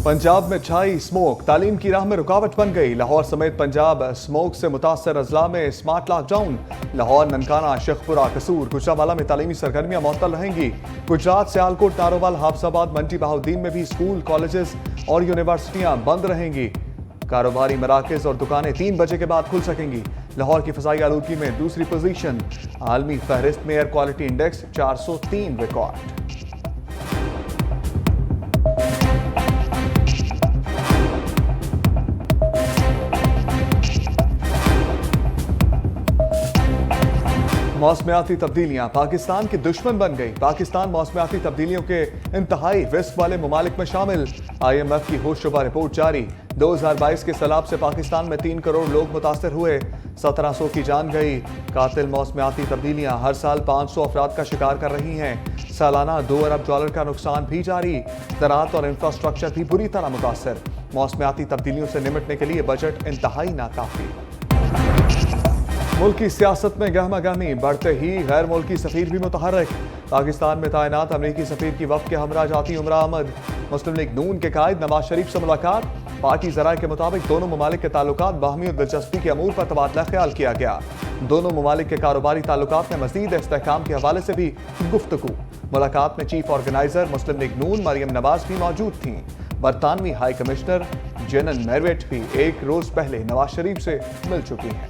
पंजाब में छाई स्मोक, तालीम की राह में रुकावट बन गई। लाहौर समेत पंजाब स्मोक से मुतासर अजला में स्मार्ट लॉकडाउन। लाहौर, ननकाना, शेखपुरा, कसूर, गुजरावाला में तालीमी सरगर्मियां मुअत्तल रहेंगी। गुजरात, सियालकोट, नारोवाल, हाफजाबाद, मंडी बहाउद्दीन में भी स्कूल, कॉलेजेस और यूनिवर्सिटियां बंद रहेंगी। कारोबारी मराकज और दुकानें 3 बजे के बाद खुल सकेंगी। लाहौर की फ़ज़ाई आलूदगी में दूसरी पोजीशन। आलमी फहरिस्त में एयर क्वालिटी इंडेक्स 403 रिकॉर्ड। मौसमियाती तब्दीलियां पाकिस्तान के दुश्मन बन गई। पाकिस्तान मौसमियाती तब्दीलियों के इंतहाई रिस्क वाले ममालिक में शामिल। IMF की होशरुबा रिपोर्ट जारी। 2022 के सैलाब से पाकिस्तान में 3 करोड़ लोग मुतासर हुए, 1700 की जान गई। कातिल मौसमियाती तब्दीलियां हर साल 500 अफराद का शिकार कर रही हैं। सालाना $2 अरब का नुकसान भी जारी। ज़राअत और इंफ्रास्ट्रक्चर भी बुरी तरह मुतासर। मौसमियाती तब्दीलियों से निपटने के लिए बजट इंतहाई नाकाफी। मुल्क की सियासत में गहमा गहमी बढ़ते ही गैर मुल्की सफीर भी मुतहर्रिक। पाकिस्तान में तैनात अमरीकी सफीर की वफ़द के हमरा जाती उमरा अहमद। मुस्लिम लीग नून के कायद नवाज शरीफ से मुलाकात। पार्टी ज़राए के मुताबिक दोनों ममालिक के ताल्लुकात बाहमी और दिलचस्पी के अमूर पर तबादला ख्याल किया गया। दोनों ममालिक के कारोबारी ताल्लुकात में मज़ीद इस्तेहकाम के हवाले से भी गुफ्तगू। मुलाकात में चीफ ऑर्गेनाइजर मुस्लिम लीग नून मरियम नवाज भी मौजूद थीं। बरतानवी हाई कमिश्नर जेनन मेरवेट भी एक रोज़ पहले नवाज शरीफ से मिल चुकी हैं।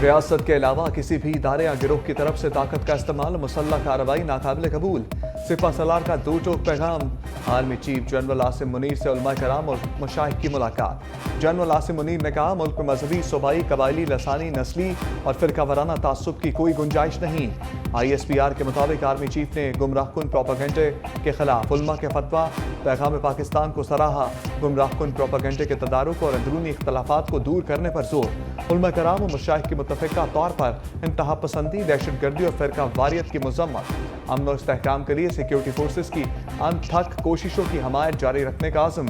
रियासत के अलावा किसी भी इदारे या गिरोह की तरफ से ताकत का इस्तेमाल, मुसल्लह कार्रवाई नाकाबिल कबूल। सिपा सलार का 2 टोक पैगाम। Army chief general Asim Munir से उलमा कराम और मशाइख की मुलाकात। जनरल आसिम मुनीर ने कहा, मुल्क में मजहबी, सूबाई, कबायली, लसानी, नस्ली और फिरका वाराना तासुब की कोई गुंजाइश नहीं। ISPR के मुताबिक आर्मी चीफ ने गुमराहकुन प्रोपेगेंडे के खिलाफ उलमा के फतवा। पैगाम पाकिस्तान को सराहा। गुमराहकुन प्रोपेगेंडे के तदारुक और अंदरूनी इख्तलाफात को दूर करने पर जोर। उलमा कराम और मशाइख की मुतफ़िका तौर पर इंतहा पसंदी, दहशतगर्दी और फिरका वारियत की मज़म्मत। अमन और इस्तेहकाम के लिए सिक्योरिटी फोर्सेस की अनथक कोशिशों की हमायत जारी रखने का आज़म।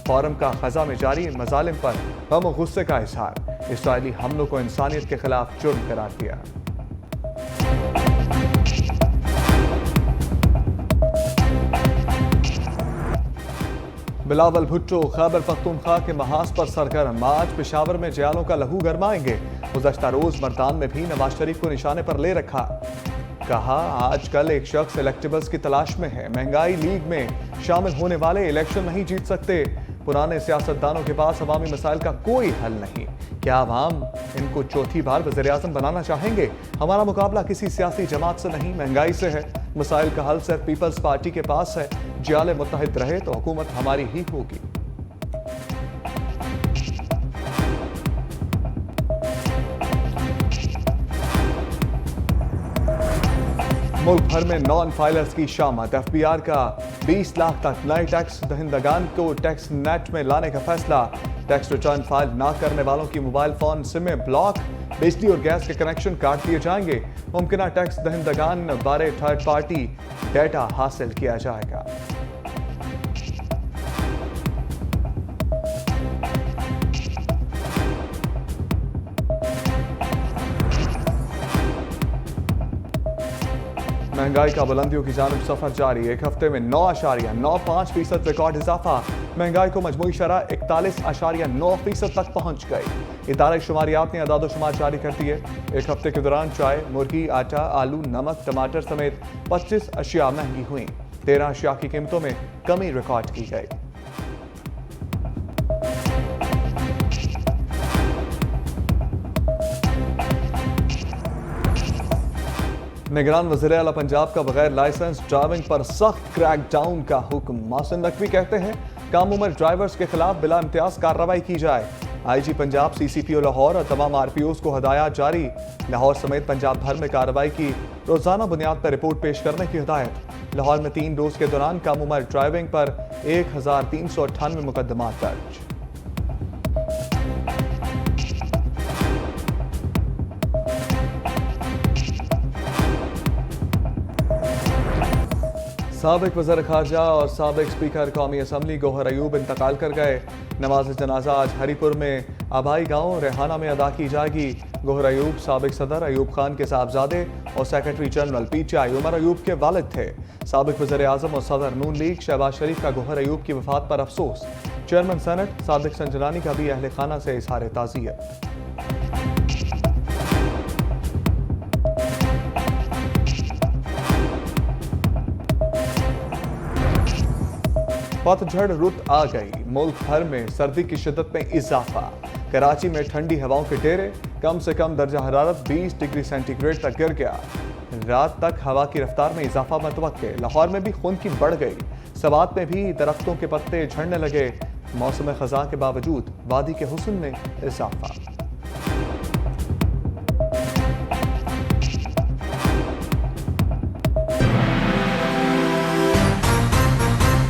फोरम का ख़ज़ा में जारी मज़ालिम पर गम और गुस्से का इजहार। इसराइली हमलों को इंसानियत के खिलाफ जुर्म करार दिया। बिलावल भुट्टो खैबर पख्तूनख्वा के महाज पर सरगर्म। आज पेशावर में जयालों का लहू गरमाएंगे। गुज़श्ता रोज मर्दान में भी नवाज शरीफ को निशाने पर ले रखा। कहा, आजकल एक शख्स इलेक्टेबल्स की तलाश में है। महंगाई लीग में शामिल होने वाले इलेक्शन नहीं जीत सकते। पुराने सियासतदानों के पास अवामी मसाइल का कोई हल नहीं। क्या अवाम इनको चौथी बार वज़ीर-ए-आज़म बनाना चाहेंगे? हमारा मुकाबला किसी सियासी जमात से नहीं, महंगाई से है। मसाइल का हल सिर्फ पीपल्स पार्टी के पास है। जियाले मुत्तहिद रहे तो हुकूमत हमारी ही होगी। मुल्क भर में नॉन फाइलर्स की शामत। FBR का 20 लाख तक नए टैक्स दहिंदगान को टैक्स नेट में लाने का फैसला। टैक्स रिटर्न फाइल ना करने वालों की मोबाइल फोन सिमें ब्लॉक। बिजली और गैस के कनेक्शन काट दिए जाएंगे। मुमकिन टैक्स दहिंदगान बारे थर्ड पार्टी डेटा हासिल किया जाएगा। महंगाई का बुलंदियों की जानिब सफर जारी। एक हफ्ते में 9.95% रिकॉर्ड इजाफा। महंगाई को मजमूई शरह 41.9% तक पहुंच गई। इदारे शुमारियात ने अदाद-ओ-शुमार जारी कर दिए। एक हफ्ते के दौरान चाय, मुर्गी, आटा, आलू, नमक, टमाटर समेत 25 अशिया महंगी हुई। 13 अशिया की कीमतों में कमी रिकॉर्ड की गई। निगरान वज़ीर आला पंजाब का बगैर लाइसेंस ड्राइविंग पर सख्त क्रैकडाउन का हुक्म। मोहसिन नकवी कहते हैं, कम उम्र ड्राइवर्स के खिलाफ बिला इम्तियाज कार्रवाई की जाए। IG पंजाब, CCPO लाहौर और तमाम RPOs को हदायत जारी। लाहौर समेत पंजाब भर में कार्रवाई की रोजाना बुनियाद पर रिपोर्ट पेश करने की हिदायत। लाहौर में 3 रोज के दौरान कम उम्र ड्राइविंग पर 1398 मुकदमात दर्ज। साबिक वज़ीर ख़ारजा और साबिक स्पीकर कौमी असम्बली गौहर अयूब इंतकाल कर गए। नमाज जनाजा आज हरीपुर में आबाई गांव रेहाना में अदा की जाएगी। गोहर अयूब साबिक सदर अयूब खान के साहबजादे और secretary general PTI Umar Ayub के वालिद थे। साबिक वज़ीर आज़म और सदर नून लीग शहबाज शरीफ का गोहर अयूब की वफात पर अफसोस। चेयरमैन सेनेट सादिक संजरानी का भी अहले खाना से इजहार ताज़ियत। पतझड़ रुत आ गई, मुल्क भर में सर्दी की शिद्दत में इजाफा। कराची में ठंडी हवाओं के डेरे, कम से कम दर्जा हरारत 20 डिग्री सेंटीग्रेड तक गिर गया। रात तक हवा की रफ्तार में इजाफा मतवक्के। लाहौर में भी खुनकी बढ़ गई। सवात में भी दरख्तों के पत्ते झड़ने लगे। मौसम खज़ां के बावजूद वादी के हुस्न में इजाफा।